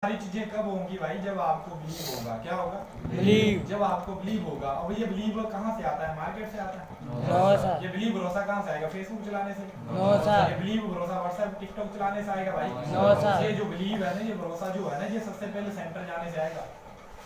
सारी चीजें कब होंगी भाई? जब आपको बिलीव होगा। क्या होगा? बिलीव। जब आपको बिलीव होगा। और ये बिलीव कहाँ से आता है? मार्केट से आता है। No sir. ये बिलीव भरोसा कहाँ से आएगा? फेसबुक चलाने से। No sir. ये बिलीव भरोसा व्हाट्सएप टिकटॉक चलाने से आएगा भाई। No sir. ये जो बिलीव है ना, ये भरोसा जो है ना, ये सबसे पहले सेंटर जाने से आएगा।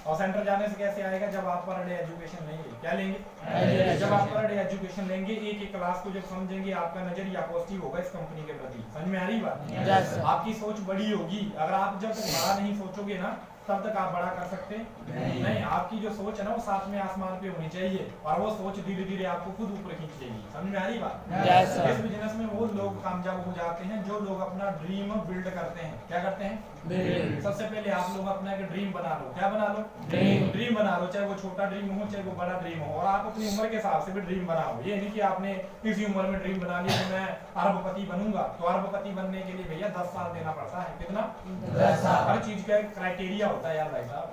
और सेंटर जाने से कैसे आएगा? जब आप पर डे एजुकेशन लेंगे। क्या लेंगे? जब आप पर डे एजुकेशन लेंगे, एक एक क्लास को जब समझेंगे, आपका नजरिया पॉजिटिव होगा इस कंपनी के प्रति। समझ में आ रही बात? Yes, sir. आपकी सोच बड़ी होगी। अगर आप जब तक बड़ा नहीं सोचोगे ना, तब तक आप बड़ा कर सकते नहीं। आपकी जो सोच है ना, वो साथ में आसमान पे होनी चाहिए, और वो सोच धीरे धीरे आपको खुद ऊपर खींचेगी। समझ में आ रही बात? Yes, sir. इस बिजनेस में वो लोग कामयाब हो जाते हैं जो लोग अपना ड्रीम बिल्ड करते हैं। क्या करते हैं? सबसे पहले आप लोग अपना एक ड्रीम बना लो। क्या बना लो? ड्रीम बना लो। चाहे वो छोटा ड्रीम हो, चाहे वो बड़ा ड्रीम हो, और आप अपनी उम्र के हिसाब से भी ड्रीम बनाओ। ये नहीं कि आपने किसी उम्र में ड्रीम बना लिया कि मैं अरबपति बनूंगा। तो अरबपति बनने के लिए भैया 10 साल देना पड़ता है। कितना? 10 साल। हर चीज का एक क्राइटेरिया होता है यार भाई साहब।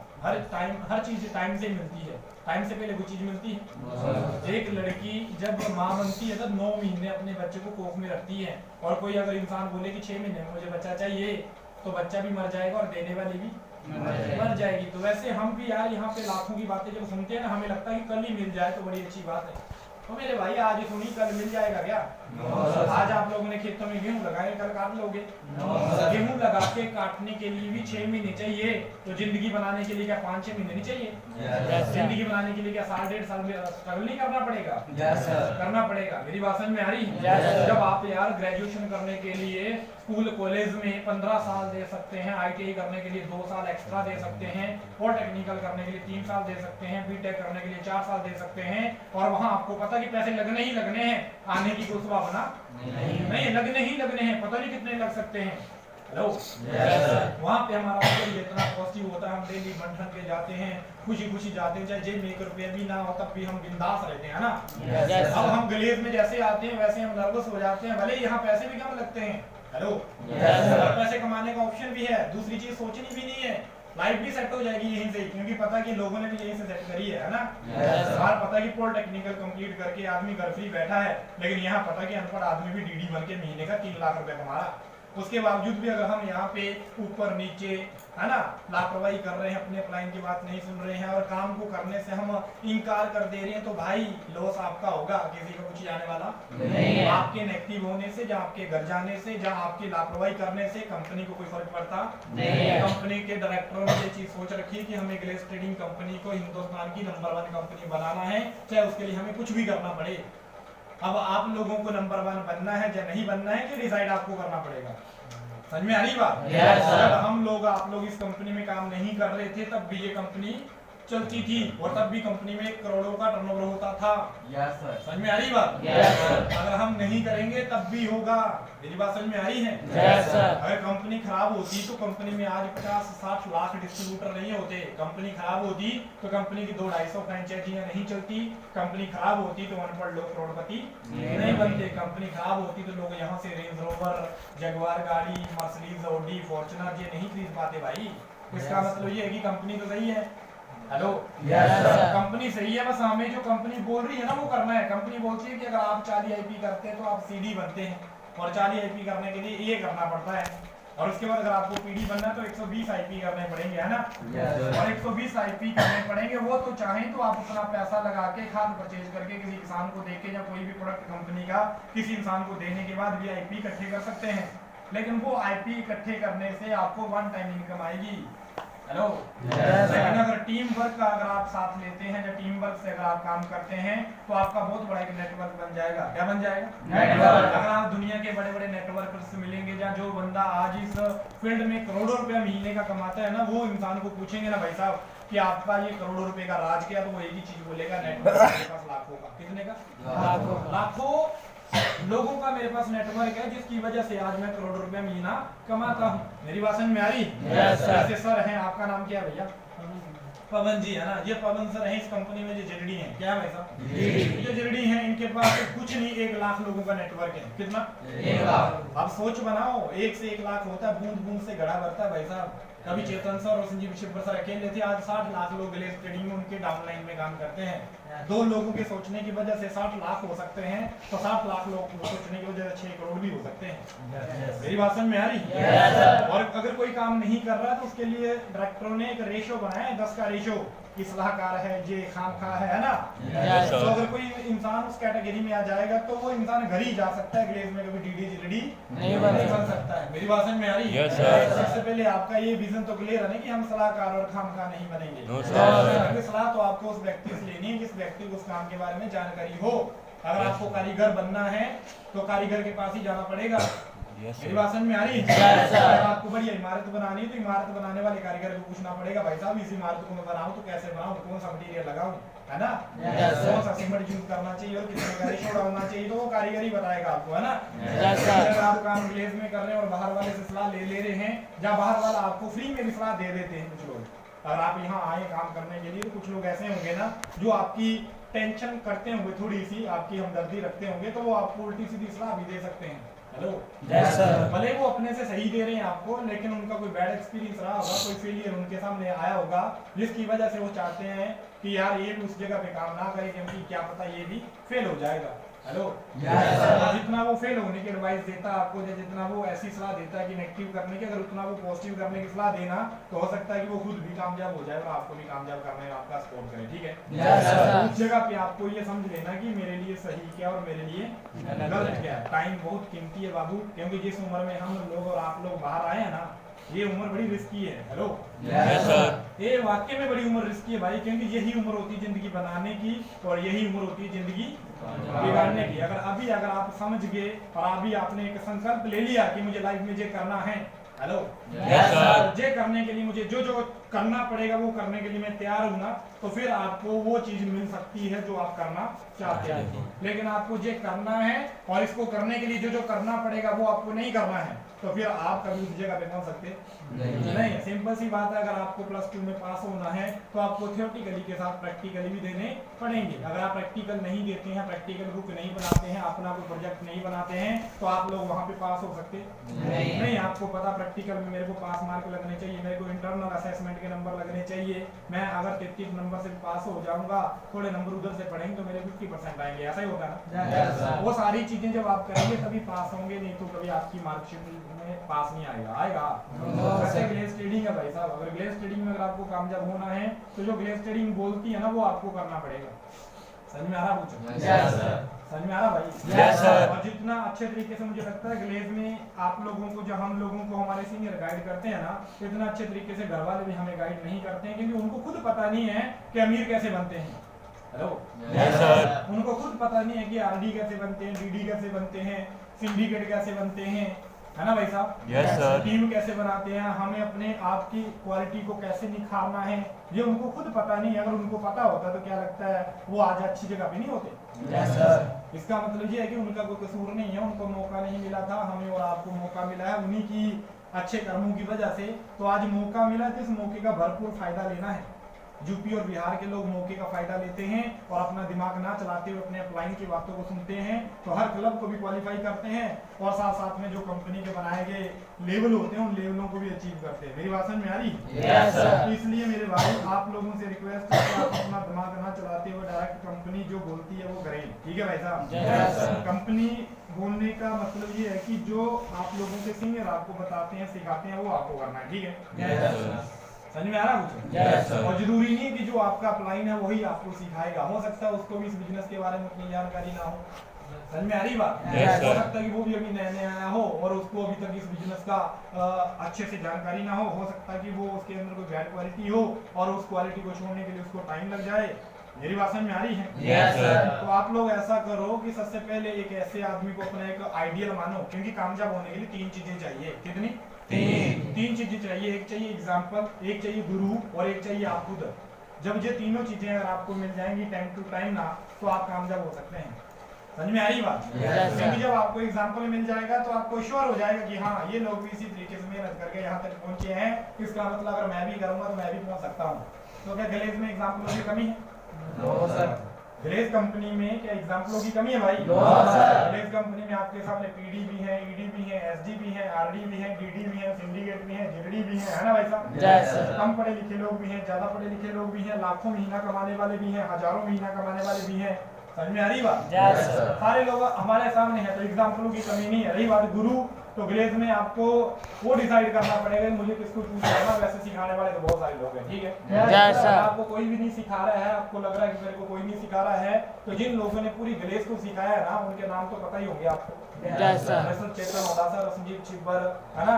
हर चीज टाइम से मिलती है। टाइम से पहले कोई चीज मिलती है? एक लड़की जब माँ बनती है तो 9 महीने अपने बच्चे को कोख में रखती है। और कोई अगर इंसान बोले कि 6 महीने में मुझे बच्चा चाहिए, तो बच्चा भी मर जाएगा और देने वाली भी मर जाएगी। तो वैसे हम भी यार यहाँ पे लाखों की बातें जब सुनते हैं ना, हमें लगता है कि कल ही मिल जाए तो बड़ी अच्छी बात है। तो मेरे भाई आज सुनी, कल मिल जाएगा क्या? आज आप लोगों ने खेतों में गेहूं लगाए, कल काट लोगे? गेहूं लगा के काटने के लिए भी 6 महीने चाहिए। तो जिंदगी बनाने के लिए क्या 5-6 महीने नहीं चाहिए? जिंदगी बनाने के लिए क्या 1.5 साल स्ट्रगल नहीं करना पड़ेगा? करना पड़ेगा। मेरी बात समझ में आ रही है? जब आप यार ग्रेजुएशन करने के लिए स्कूल कॉलेज में 15 साल दे सकते हैं, ITI करने के लिए 2 साल एक्स्ट्रा दे सकते हैं, पॉलिटेक्निकल करने के लिए 3 साल दे सकते हैं, बीटेक करने के लिए 4 साल दे सकते हैं, और वहां आपको पता कि पैसे लगने ही लगने हैं, आने की कोई सुबह बना नहीं, लगने ही लगने हैं, पता नहीं कितने लग सकते हैं। हेलो, वहाँ पे हमारा इतना पॉजिटिव होता है, हम डेली बन ठन के जाते हैं, खुशी खुशी जाते हैं, चाहे जेब में 1 रुपया भी ना हो तब भी हम बिंदास रहते हैं ना। अब हम गलेज में जैसे आते हैं वैसे हम नर्वस हो जाते हैं, भले यहाँ पैसे भी कम लगते हैं। हेलो, पैसे कमाने का ऑप्शन भी है, दूसरी चीज सोचनी भी नहीं है, लाइफ भी सेट हो जाएगी यहीं से, क्योंकि पता कि लोगों ने भी यहीं से सेट करी है ना। बाहर पता कि पॉलिटेक्निकल कंप्लीट करके आदमी घर फ्री बैठा है, लेकिन यहाँ पता कि अनपढ़ आदमी भी डीडी बन के महीने का 3 लाख रुपए कमा रहा। उसके बावजूद भी अगर हम यहाँ पे ऊपर नीचे है ना लापरवाही कर रहे हैं, अपने क्लाइंट की बात नहीं सुन रहे हैं, और काम को करने से हम इनकार कर दे रहे हैं, तो भाई लॉस आपका होगा, किसी को कुछ आने वाला नहीं। आपके नेगेटिव होने से, या आपके घर जाने से, या आपकी लापरवाही करने से कंपनी को कोई फर्क पड़ता नहीं। कंपनी के डायरेक्टरों ने ये चीज सोच रखी है कि हमें ग्लेस ट्रेडिंग कंपनी को हिंदुस्तान की नंबर 1 कंपनी बनाना है, चाहे उसके लिए हमें कुछ भी करना पड़े। अब आप लोगों को नंबर 1 बनना है या नहीं बनना है, कि डिसाइड आपको करना पड़ेगा। समझ में आ रही बात? जब हम लोग आप लोग इस कंपनी में काम नहीं कर रहे थे, तब भी ये कंपनी चलती थी, और तब भी कंपनी में करोड़ों का टर्नओवर होता था। समझ में आ रही बात? अगर हम नहीं करेंगे तब भी होगा। मेरी बात समझ में आ रही है? अगर कंपनी खराब होती तो कंपनी में आज 50-60 लाख डिस्ट्रीब्यूटर नहीं होते। कंपनी खराब होती तो कंपनी की 200-250 फ्रेंचाइजियां नहीं चलती। कंपनी खराब होती तो अनपढ़ लोग करोड़पति नहीं बनते। कंपनी खराब होती तो लोग यहाँ से रेंज रोवर, जगुआर गाड़ी, मर्सिडीज, ऑडी, फॉर्च्यूनर ये नहीं खरीद पाते भाई। इसका मतलब ये है कि कंपनी तो सही है। हेलो, कंपनी सही है, बस हमें जो कंपनी बोल रही है ना वो करना है। कंपनी बोलती है कि अगर आप 40 IP करते हैं तो आप CD बनते हैं, और 40 IP करने के लिए ये करना पड़ता है, और उसके बाद अगर आपको PD बनना है तो 120 IP करने पड़ेंगे, है ना। और 120 IP करने पड़ेंगे। वो तो चाहें तो आप अपना पैसा लगा के खाद परचेज करके किसी किसान को देके, या कोई भी प्रोडक्ट कंपनी का किसी इंसान को देने के बाद भी IP इकट्ठे कर सकते हैं, लेकिन वो IP इकट्ठे करने से आपको 1 टाइम इनकम आएगी। हेलो, लेकिन अगर टीम वर्क का अगर आप साथ लेते हैं, या टीम वर्क से अगर आप काम करते हैं, तो आपका बहुत बड़ा एक नेटवर्क बन जाएगा। क्या बन जाएगा? नेटवर्क। अगर आप दुनिया के बड़े बड़े नेटवर्कर से मिलेंगे, या जो बंदा आज इस फील्ड में करोड़ों रुपया महीने का कमाता है ना, वो इंसान को पूछेंगे ना भाई साहब कि आपका ये करोड़ों रुपए का राज क्या, तो वो एक ही चीज बोलेगा, नेटवर्क मेरे पास लाखों का। कितने का? लाखों लोगों का मेरे पास नेटवर्क है, जिसकी वजह से आज मैं करोड़ों रुपए महीना कमाता हूँ। मेरी बात समझ में आ रही? सर हैं, आपका नाम क्या है भैया? पवन जी, है ना। ये पवन सर हैं, इस कंपनी में जो जेडी हैं। क्या है भाई साहब? ये जेडी हैं, इनके पास कुछ नहीं 1 लाख लोगों का नेटवर्क है। कितना? 1 लाख। आप सोच बनाओ, 1 से 1 लाख होता है, बूंद बूंद से घड़ा भरता है भाई साहब। कभी चेतन सर और संजीव शिवपुर सर अकेले थे, आज 60 लाख लोग ग्लेस ट्रेडिंग में उनके डाउनलाइन में काम करते हैं। 2 लोगों के सोचने की वजह से 60 लाख हो सकते हैं, तो 60 लाख लोग सोचने की वजह से 6 करोड़ भी हो सकते हैं। मेरी बात समझ में आ रही? और अगर कोई काम नहीं कर रहा तो उसके लिए डायरेक्टरों ने एक रेशो बनाया है, 10 का रेशो, कि सलाहकार है, ये खामखा है ना। तो अगर कोई इंसान उस कैटेगरी में आ जाएगा तो वो इंसान घर ही जा सकता है, ग्लेस में कभी डीडी रेडी नहीं बन सकता है। मेरी बात समझ में आ रही है? सबसे पहले आपका ये विजन तो क्लियर है ना कि हम सलाहकार और खामखा नहीं बनेंगे। सलाह तो आपको उस व्यक्ति से लेनी है जिस व्यक्ति को उस काम के बारे में जानकारी हो। अगर आपको कारीगर बनना है तो कारीगर के पास ही जाना पड़ेगा। मेरी बात समझ में आ रही है? अगर आपको बढ़िया इमारत बनानी है तो इमारत बनाने वाले कारीगर को पूछना पड़ेगा, भाई साहब इस इमारत को मैं बनाऊं तो कैसे बनाऊं, कौन सा मटेरियल लगाऊं, है ना, कौन सा सीमेंट यूज करना चाहिए और कितने का रेशो डालना चाहिए, तो वो कारीगर ही बताएगा आपको, है ना। अगर आप काम ग्लेज में कर रहे हैं और बाहर वाले से सलाह ले रहे हैं, जहाँ बाहर वाला आपको फ्री में भी सलाह दे देते हैं कुछ लोग। अगर आप यहाँ आए काम करने के लिए तो कुछ लोग ऐसे होंगे ना जो आपकी टेंशन करते होंगे, थोड़ी सी आपकी हमदर्दी रखते होंगे, तो वो आपको उल्टी सीधी सलाह भी दे सकते हैं। हेलो, भले वो अपने से सही दे रहे हैं आपको, लेकिन उनका कोई बैड एक्सपीरियंस रहा होगा, कोई फेलियर उनके सामने आया होगा, जिसकी वजह से वो चाहते हैं कि यार ये उस जगह पे काम ना करे, क्योंकि क्या पता ये भी फेल हो जाएगा। हेलो, जितना वो फेल होने की एडवाइस देता है आपको, जितना वो ऐसी सलाह देता है कि नेगेटिव करने की, अगर उतना वो पॉजिटिव करने की सलाह देना तो हो सकता है कि वो खुद भी कामयाब हो जाए और आपको भी कामयाब करने में आपका सपोर्ट करे। ठीक है, उस जगह पे आपको ये समझ लेना कि मेरे लिए सही क्या और मेरे लिए गलत क्या है। टाइम बहुत कीमती है बाबू, क्योंकि जिस उम्र में हम लोग और आप लोग बाहर आए हैं ना, ये उम्र बड़ी रिस्की है। हेलो, ये वाकई में बड़ी उम्र रिस्की है भाई, क्योंकि यही उम्र होती है जिंदगी बनाने की और यही उम्र होती है जिंदगी बिगाड़ने की। अगर आप समझ गए और अभी आपने एक संकल्प ले लिया कि मुझे लाइफ में ये करना है, हेलो, ये करने के लिए मुझे जो जो करना पड़ेगा वो करने के लिए मैं तैयार हूँ ना, तो फिर आपको वो चीज मिल सकती है जो आप करना चाहते हैं। लेकिन आपको ये करना है और इसको करने के लिए जो जो करना पड़ेगा वो आपको नहीं करना है, तो फिर आप कभी उस जगह पे पहुंच सकते नहीं। सिंपल सी बात है, अगर आपको +2 में पास होना है तो आपको थियोरेटिकली के साथ प्रैक्टिकली भी देने पड़ेंगे। अगर आप प्रैक्टिकल नहीं देते हैं, प्रैक्टिकल बुक नहीं बनाते हैं, अपना कोई प्रोजेक्ट नहीं बनाते हैं, तो आप लोग वहाँ पे पास हो सकते नहीं। आपको पता प्रैक्टिकल में मेरे को पास मार्क लगने चाहिए, मेरे को इंटरनल असेसमेंट के नंबर लगने चाहिए। मैं अगर 33 नंबर से पास हो जाऊंगा, थोड़े नंबर उधर से पढ़ेंगे तो मेरे 50% आएंगे, ऐसा ही होगा ना। वो सारी चीजें जब आप करेंगे तभी पास होंगे, नहीं तो कभी आपकी मार्कशीट में पास नहीं आएगा। वैसे ग्लेस ट्रेडिंग है भाई साहब, अगर ग्लेस ट्रेडिंग में अगर आपको कामयाब होना है तो जो ग्लेस ट्रेडिंग बोलती है ना वो आपको करना पड़ेगा। समझ में आ रहा कुछ? समझ में आ रहा भाई? और जितना अच्छे तरीके से मुझे लगता है ग्लेस में आप लोगों को, जब हम लोगों को हमारे सीनियर गाइड करते हैं ना, इतना अच्छे तरीके से घर वाले भी हमें गाइड नहीं करते हैं, क्योंकि उनको खुद पता नहीं है कि अमीर कैसे बनते हैं। हेलो, उनको खुद पता नहीं है कि आरडी कैसे बनते हैं, डीडी कैसे बनते हैं, सिंडिकेट कैसे बनते हैं, है ना भाई साहब। टीम कैसे बनाते हैं, हमें अपने आप की क्वालिटी को कैसे निखारना है, ये उनको खुद पता नहीं है। अगर उनको पता होता तो क्या लगता है वो आज अच्छी जगह पे नहीं होते। इसका मतलब ये है कि उनका कोई कसूर नहीं है, उनको मौका नहीं मिला था, हमें और आपको मौका मिला है उन्हीं की अच्छे कर्मों की वजह से। तो आज मौका मिला तो इस मौके का भरपूर फायदा लेना है। यूपी और बिहार के लोग मौके का फायदा लेते हैं और अपना दिमाग ना चलाते हुए अपने अपलाइन की बातों को सुनते हैं, तो हर क्लब को भी क्वालिफाई करते हैं और साथ साथ में जो कंपनी के बनाए गए लेवल होते हैं उन लेवलों को भी अचीव करते हैं। मेरी बात समझ में आ रही? तो इसलिए मेरे भाई आप लोगों से रिक्वेस्ट है कि आप अपना दिमाग ना चलाते हुए डायरेक्ट कंपनी जो बोलती है वो करें। ठीक है भाई साहब? कंपनी बोलने का मतलब ये है कि जो आप लोगों के सीनियर आपको बताते हैं, सिखाते हैं, वो आपको करना है। ठीक है, समझ में आ रहा कुछ? और जरूरी नहीं कि जो आपका अपलाइन है वही आपको सिखाएगा, हो सकता है उसको भी इस बिजनेस के बारे में उतनी जानकारी ना हो। समझ में आ रही बात? हो सकता है कि वो भी अभी नया नया आया हो और उसको अभी तक इस बिजनेस का अच्छे से जानकारी ना हो सकता है कि वो उसके अंदर कोई बैड क्वालिटी हो और उस क्वालिटी को छोड़ने के लिए उसको टाइम लग जाए। मेरी बात समझ में आ रही है? yes, तो आप लोग ऐसा करो कि सबसे पहले एक ऐसे आदमी को अपना एक आइडियल मानो, क्योंकि कामयाब होने के लिए 3 चीजें चाहिए। कितनी? 3 चीजें चाहिए। एक चाहिए एग्जाम्पल, एक चाहिए गुरु और एक चाहिए आप खुद। जब ये तीनों चीजें अगर आपको मिल जाएंगी टाइम टू टाइम ना, तो आप कामयाब हो सकते हैं। समझ में आ रही बात? क्योंकि जब आपको एग्जाम्पल मिल जाएगा तो आपको श्योर हो जाएगा कि हाँ ये लोग भी इसी तरीके से मेहनत करके यहाँ तक पहुंचे हैं, इसका मतलब अगर मैं भी करूंगा तो मैं भी पहुंच सकता हूँ। तो क्या ग्लेस में एग्जाम्पलों की कमी है? ग्लेज कंपनी में क्या एग्जाम्पलों की कमी है भाई? ग्लेज कंपनी में आपके सामने पीडी भी है, ईडी भी है, एसडी भी है, आरडी भी है, डीडी भी है, सिंडिकेट भी है, जेडी भी है ना भाई साहब? कम पढ़े लिखे लोग भी हैं, ज्यादा पढ़े लिखे लोग भी हैं, लाखों महीना कमाने वाले भी हैं, हजारों महीना कमाने वाले भी हैं। समझ में आ रही बात? सारे लोग हमारे सामने हैं, तो एग्जाम्पलों की कमी नहीं है। रही बात गुरु, तो ग्लेज में आपको वो डिसाइड करना पड़ेगा मुझे किसको चूज करना। वैसे सिखाने वाले तो बहुत सारे लोग हैं, ठीक है? आपको कोई भी नहीं सिखा रहा है, आपको लग रहा है कि मेरे को कोई नहीं सिखा रहा है, तो जिन लोगों ने पूरी ग्लेज को सिखाया है ना, उनके नाम तो पता ही होंगे आपको। चेतन ओदा सर, संजीव छिब्बर, है ना,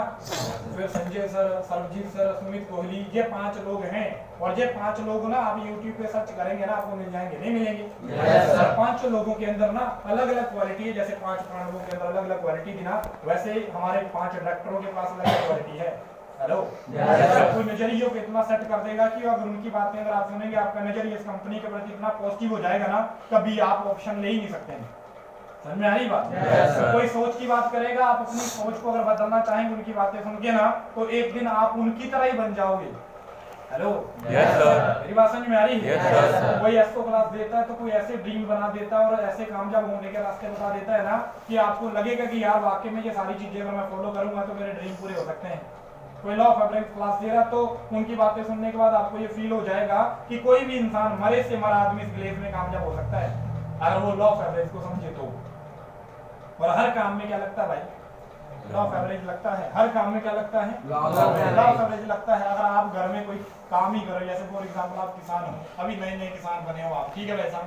फिर संजय सर, सरबजीत सर, सुमित कोहली, ये 5 लोग हैं। और ये 5 लोग ना आप YouTube पे सर्च करेंगे ना, आपको मिल जाएंगे, नहीं मिलेंगे? 5 लोगों के अंदर ना अलग अलग क्वालिटी है। जैसे 5 पांडवों के अंदर अलग अलग क्वालिटी थी ना, वैसे हमारे 5 डॉक्टरों के पास अलग अलग क्वालिटी है। हेलो, कोई नजरियों को इतना सेट कर देगा कि अगर उनकी बातें अगर आप सुनेंगे, आपका नजरिया इस कंपनी के प्रति इतना पॉजिटिव हो जाएगा ना, कभी आप ऑप्शन ले ही नहीं सकते हैं। समझ में आ रही बात? कोई सोच की बात करेगा, आप अपनी सोच को अगर बदलना चाहेंगे उनकी बातें सुन के ना, तो एक दिन आप उनकी तरह ही बन जाओगे। हेलो, मेरी बात समझ में आ रही है? कोई एस्को क्लास देता है तो कोई ऐसे ड्रीम बना देता है और ऐसे कामयाब होने के रास्ते बता देता है ना, कि आपको लगेगा कि यार वाकई में ये सारी चीजें अगर मैं फॉलो करूंगा तो मेरे ड्रीम पूरे हो सकते हैं। कोई लॉ ऑफ एवरेज क्लास दे रहा, तो उनकी बातें सुनने के बाद आपको ये फील हो जाएगा कि कोई भी इंसान मरे से मरा आदमी इस ग्लेज में कामयाब हो सकता है, अगर वो लॉ ऑफ एवरेज को समझे तो। और हर काम में क्या लगता है भाई? लॉ ऑफ एवरेज लगता है। हर काम में क्या लगता है? लॉ ऑफ एवरेज लगता है। अगर आप घर में कोई काम ही करो, जैसे फॉर एग्जांपल आप किसान हो, अभी नए नए किसान बने हो आप, ठीक है वैसा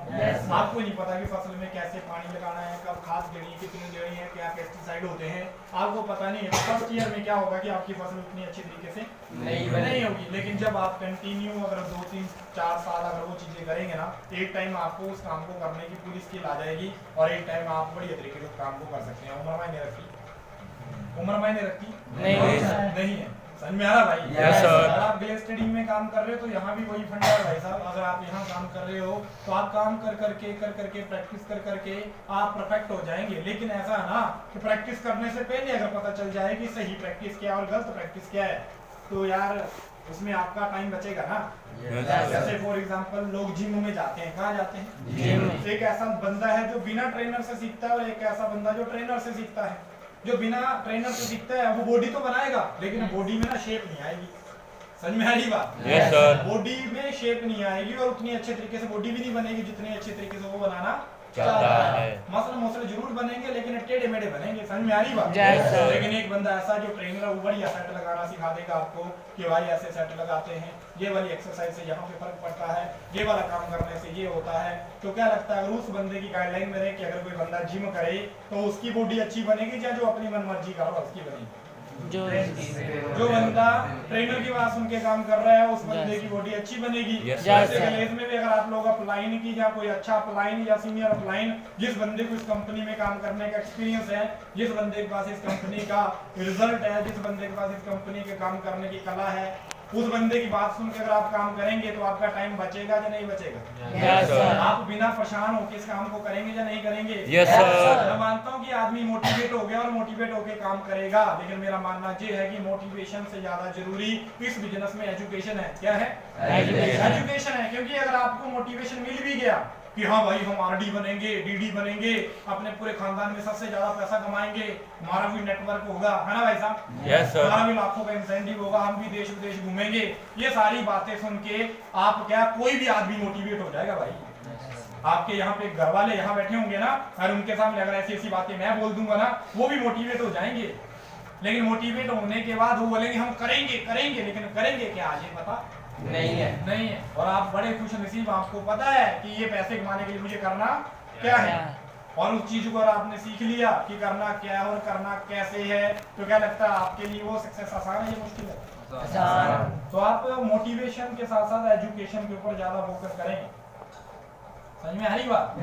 आपको नहीं पता कि फसल में कैसे पानी लगाना है, कब खाद देनी है, कितनी देनी है, क्या पेस्टिसाइड होते हैं, आपको पता नहीं है। फर्स्ट ईयर में क्या होगा कि आपकी फसल उतनी अच्छी तरीके से नहीं होगी। लेकिन जब आप कंटिन्यू अगर 2, 3, 4 साल अगर वो चीजें करेंगे ना, एक टाइम आपको उस काम को करने की पूरी स्किल आ जाएगी और एक टाइम आप बढ़िया तरीके से उस काम को कर सकते हैं। उम्र मायने रखती? उम्र मायने रखती नहीं है। समझ में आ रहा भाई? अगर आप ग्लेज ट्रेडिंग में काम कर रहे हो तो यहाँ भी वही फंडा है भाई साहब। अगर आप यहाँ काम कर रहे हो तो आप काम कर करके प्रैक्टिस कर करके आप परफेक्ट हो जाएंगे। लेकिन ऐसा है ना कि प्रैक्टिस करने से पहले अगर पता चल जाए कि सही प्रैक्टिस क्या है और गलत प्रैक्टिस क्या है, तो यार उसमें आपका टाइम बचेगा ना। जैसे फॉर एग्जांपल लोग जिम में जाते हैं, कहाँ जाते हैं? जिम। एक ऐसा बंदा है जो बिना ट्रेनर से सीखता है और एक ऐसा बंदा जो ट्रेनर से सीखता है। जो बिना ट्रेनर से सीखता है वो बॉडी तो बनाएगा, लेकिन बॉडी में ना शेप नहीं आएगी। समझ में आ रही बात? बॉडी में शेप नहीं आएगी और उतनी अच्छे तरीके से बॉडी भी नहीं बनेगी जितने अच्छे तरीके से वो बनाना चाहता है। मसल जरूर बनेंगे लेकिन टेढ़े मेढ़े बनेंगे। समझ में आ रही बात? लेकिन एक बंदा ऐसा जो ट्रेनर है वो बढ़िया सेट लगाना सिखा देगा आपको कि भाई ऐसे सेट लगाते हैं, ये वाली एक्सरसाइज से यहाँ पे फर्क पड़ता है, ये वाला काम करने से ये होता है। तो क्या लगता है अगर उस बंदे की गाइडलाइन में रहे कि अगर कोई बंदा जिम करे तो उसकी बॉडी अच्छी बनेगी या जो अपनी मनमर्जी कर रहा है उसकी बनेगी? जो बंदा ट्रेनर की बात सुन के काम कर रहा है उस बंदे की बॉडी अच्छी बनेगी। जैसे ग्लेज में भी अगर आप लोग अपलाइन की या कोई अच्छा अपलाइन या सीनियर अपलाइन, जिस बंदे को इस कंपनी में काम करने का एक्सपीरियंस है, जिस बंदे के पास इस कंपनी का रिजल्ट है, जिस बंदे के पास इस कंपनी के काम करने की कला है, उस बंदे की बात सुन के अगर आप काम करेंगे तो आपका टाइम बचेगा या नहीं बचेगा? आप बिना परेशान होकर इस काम को करेंगे या नहीं करेंगे? मैं मानता हूँ कि आदमी मोटिवेट हो गया और मोटिवेट होकर काम करेगा, लेकिन मेरा मानना ये है कि मोटिवेशन से ज्यादा जरूरी इस बिजनेस में एजुकेशन है। क्या है? एजुकेशन है। क्योंकि अगर आपको मोटिवेशन मिल भी गया कि हाँ भाई हम आरडी बनेंगे, डीडी बनेंगे, अपने पूरे खानदान में सबसे ज्यादा पैसा कमाएंगे, हमारा भी नेटवर्क होगा, है ना भाई साहब? हमारा भी लाखों का इंसेंटिव होगा, हम भी देश विदेश घूमेंगे, ये सारी बातें सुन के आप क्या कोई भी आदमी मोटिवेट हो जाएगा भाई। आपके यहाँ पे घर वाले यहाँ बैठे होंगे ना, और उनके सामने अगर ऐसी ऐसी बातें मैं बोल दूंगा ना, वो भी मोटिवेट हो जाएंगे। लेकिन मोटिवेट होने के बाद वो बोलेंगे हम करेंगे, लेकिन करेंगे क्या आज ये पता नहीं है। और आप बड़े खुश नसीब, आपको पता है कि ये पैसे कमाने के लिए मुझे करना क्या है, और उस चीज को अगर आपने सीख लिया कि करना क्या है और करना कैसे है, तो क्या लगता है आपके लिए वो सक्सेस आसान है या मुश्किल है? आसान। तो आप मोटिवेशन के साथ साथ एजुकेशन के ऊपर ज्यादा फोकस करें। समझ में आ रही बात?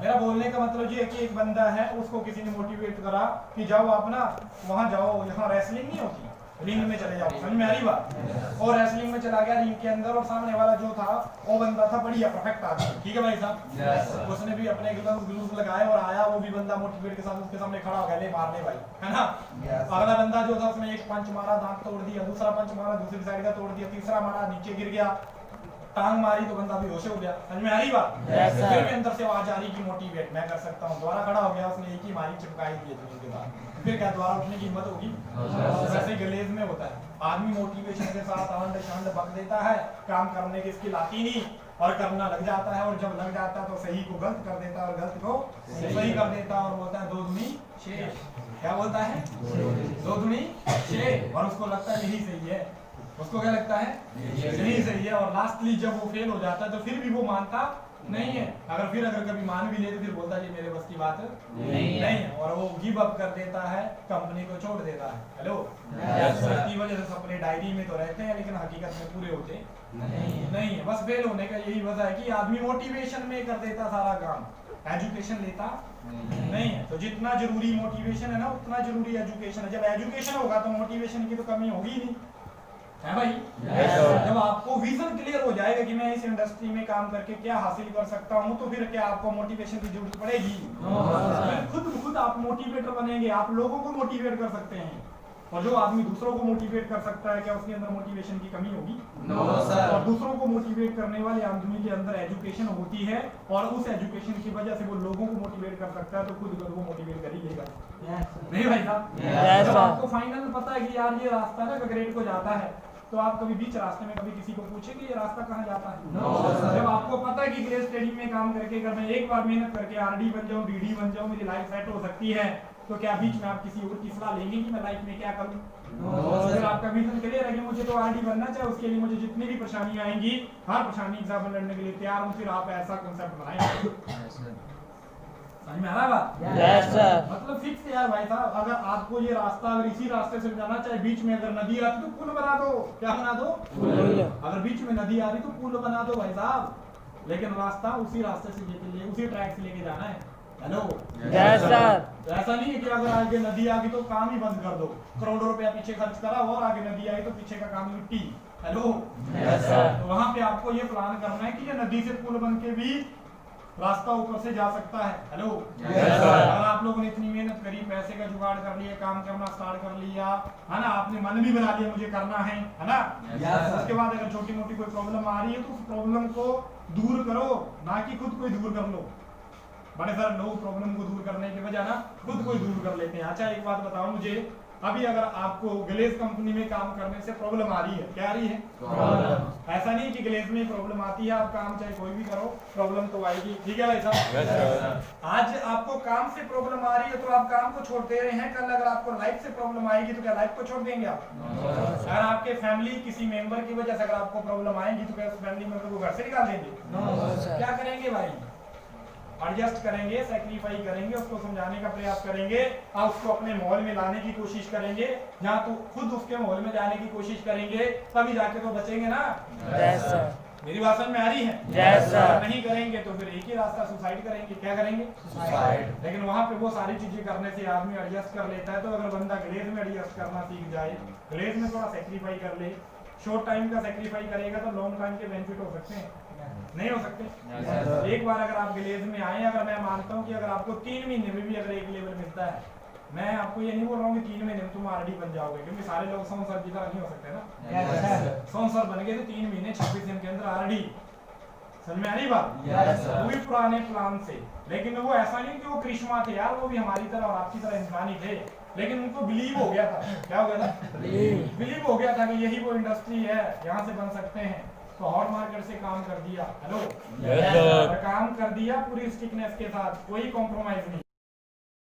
मेरा बोलने का मतलब ये है कि एक बंदा है, उसको किसी ने मोटिवेट करा कि जाओ आप ना वहां जाओ, यहाँ रेसलिंग नहीं होती, रिंग में चले जाओ। समझ में आ रही बात? और रेसलिंग में चला गया रिंग के अंदर, और सामने वाला जो था वो बंदा था बढ़िया परफेक्ट आदमी, ठीक है भाई साहब? उसने भी अपने ग्लव्स लगाए और आया, वो भी बंदा मोटिवेट के साथ उसके सामने खड़ा हो गया, ले मारने भाई, है ना? अगला बंदा जो था उसने एक पंच मारा, दांत तोड़ दिया, दूसरा पंच मारा, दूसरी साइड का तोड़ दिया, तीसरा मारा, नीचे गिर गया। टांग मारी तो बंदा बेहोश हो गया, समझ में आ रही बात? फिर भी अंदर से आवाज आ रही कि मोटिवेट मैं कर सकता हूँ, दोबारा खड़ा हो गया, उसने एक ही मारी चिपकाई दी जमीन के बाद, फिर क्या दोबारा उठने की हिम्मत होगी? वैसे गलेज में होता है, आदमी मोटिवेशन के साथ आंड शांड बक देता है, काम करने की स्किल आती नहीं और करना लग जाता है, और जब लग जाता है तो सही को गलत कर देता है और गलत को सही कर देता है और बोलता है दो दूनी छह। क्या बोलता है? दो दूनी छह। और उसको लगता है यही सही है, उसको क्या लगता है? यही सही है। और लास्टली जब वो फेल हो जाता है तो फिर भी वो मानता नहीं है, अगर कभी मान भी ले तो फिर बोलता है ये मेरे बस की बात नहीं है, और वो गिव अप कर देता है, कंपनी को छोड़ देता है। हेलो, इसकी वजह से सपने डायरी में तो रहते हैं लेकिन हकीकत में पूरे होते नहीं है। बस फेल होने का यही वजह है कि आदमी मोटिवेशन में कर देता सारा काम, एजुकेशन लेता नहीं है। तो जितना जरूरी मोटिवेशन है ना उतना जरूरी एजुकेशन है। जब एजुकेशन होगा तो मोटिवेशन की तो कमी होगी ही नहीं, है भाई? जब आपको विजन क्लियर हो जाएगा कि मैं इस इंडस्ट्री में काम करके क्या हासिल कर सकता हूं, तो फिर क्या आपको मोटिवेशन की जरूरत पड़ेगी? फिर खुद आप मोटिवेटर बनेंगे, आप लोगों को मोटिवेट कर सकते हैं। और जो आदमी दूसरों को मोटिवेट कर सकता है, क्या उसके अंदर मोटिवेशन की कमी होगी? और दूसरों को मोटिवेट करने वाले आदमी के अंदर एजुकेशन होती है, और उस एजुकेशन की वजह से वो लोगों को मोटिवेट कर सकता है, तो खुद को मोटिवेट कर ही लेगा। नहीं भाई साहब? जब आपको फाइनल पता है कि यार ये रास्ता ना ग्रेड को जाता है, तो आप कभी बीच रास्ते में कभी किसी को पूछे कि ये रास्ता कहाँ जाता है? जब आपको पता है कि ग्रेड स्टडी में काम करके अगर मैं एक बार मेहनत करके आरडी बन जाऊं, डीडी बन जाऊं, मेरी लाइफ सेट हो सकती है, तो क्या बीच में आप किसी और की सलाह लेंगे कि मैं लाइफ में क्या करूं? अगर आपका विजन क्लियर है कि मुझे तो आरडी बनना चाहिए, उसके लिए मुझे जितनी भी परेशानियां आएंगी, हर परेशानी के साथ लड़ने के लिए तैयार हूं, फिर आप ऐसा कांसेप्ट बनाएंगे। समझ में आ रहा है बात? Yes sir. मतलब फिक्स है यार भाई साहब, अगर आपको ये रास्ता अगर इसी रास्ते से जाना चाहे, बीच में अगर नदी आती तो पुल बना दो। क्या बना दो? पुल। अगर बीच में नदी आ रही तो पुल बना दो भाई साहब, लेकिन रास्ता उसी रास्ते से लेके उसी ट्रैक से लेके जाना है। Hello, yes sir. ऐसा नहीं है कि अगर आगे नदी आ गई तो काम ही बंद कर दो, करोड़ों रुपया पीछे खर्च करा और आगे नदी आई तो पीछे का काम मिट्टी। Hello, yes sir. तो वहां पे आपको ये प्लान करना है कि ये नदी से पुल बन के भी रास्ता ऊपर से जा सकता है। हेलो, अगर आप लोगों ने इतनी मेहनत करी, पैसे का जुगाड़ कर लिया, काम करना स्टार्ट कर लिया, है ना, आपने मन भी बना लिया मुझे करना है ना, उसके बाद अगर छोटी मोटी कोई प्रॉब्लम आ रही है तो उस प्रॉब्लम को दूर करो, ना कि खुद को दूर कर लो। बड़े सारे लोग प्रॉब्लम को दूर करने के बजाय ना खुद को दूर कर लेते हैं। अच्छा एक बात बताओ मुझे, अभी अगर आपको ग्लेज कंपनी में काम करने से प्रॉब्लम आ रही है, क्या आ रही है? ऐसा नहीं कि ग्लेज में प्रॉब्लम आती है, आप काम चाहे कोई भी करो प्रॉब्लम तो आएगी, ठीक है भाई साहब? आज आपको काम से प्रॉब्लम आ रही है तो आप काम को छोड़ दे रहे हैं, कल अगर आपको लाइफ से प्रॉब्लम आएगी तो क्या लाइफ को छोड़ देंगे आप? अगर आपके फैमिली किसी मेंबर की वजह से अगर आपको प्रॉब्लम आएगी तो क्या फैमिली मेंबर को घर से निकाल देंगे? क्या करेंगे भाई? एडजस्ट करेंगे, सैक्रिफाई करेंगे, उसको समझाने का प्रयास करेंगे, और उसको अपने माहौल में लाने की कोशिश करेंगे, जहाँ तो खुद उसके माहौल में जाने की कोशिश करेंगे, तभी जाके तो बचेंगे ना। Yes sir. मेरी बात समझ में आ रही है? Yes sir. नहीं करेंगे तो फिर एक ही रास्ता, सुसाइड करेंगे। क्या करेंगे? सुसाइड। लेकिन वहाँ पे वो सारी चीजें करने से आदमी एडजस्ट कर लेता है। तो अगर बंदा ग्लेज में एडजस्ट करना सीख जाए, ग्लेज में थोड़ा सैक्रिफाई कर ले, शॉर्ट टाइम का सैक्रिफाई करेगा तो लॉन्ग टाइम के बेनिफिट हो सकते हैं, नहीं हो सकते? एक बार अगर आप ग्लेज में आए, अगर मैं मानता हूँ कि अगर आपको 3 महीने में भी अगर एक लेवल मिलता है, मैं आपको ये नहीं बोल रहा हूँ कि 3 महीने में तुम आरडी बन जाओगे, क्योंकि सारे लोग संसद की तरह नहीं हो सकते ना। संसद बन गए तो 3 महीने 26 दिन के अंदर आरडी। समझ में आ रही बात? वो भी पुराने प्लान से, लेकिन वो ऐसा नहीं कि वो कृष्णा थे यार, वो भी हमारी तरह और आपकी तरह इंसान ही थे, लेकिन उनको बिलीव हो गया था। क्या हो गया था? बिलीव हो गया था कि यही वो इंडस्ट्री है, यहाँ से बन सकते हैं, तो हॉट मार्केट से काम कर दिया। हेलो, काम कर दिया पूरी स्टिकनेस के साथ, कोई कॉम्प्रोमाइज नहीं।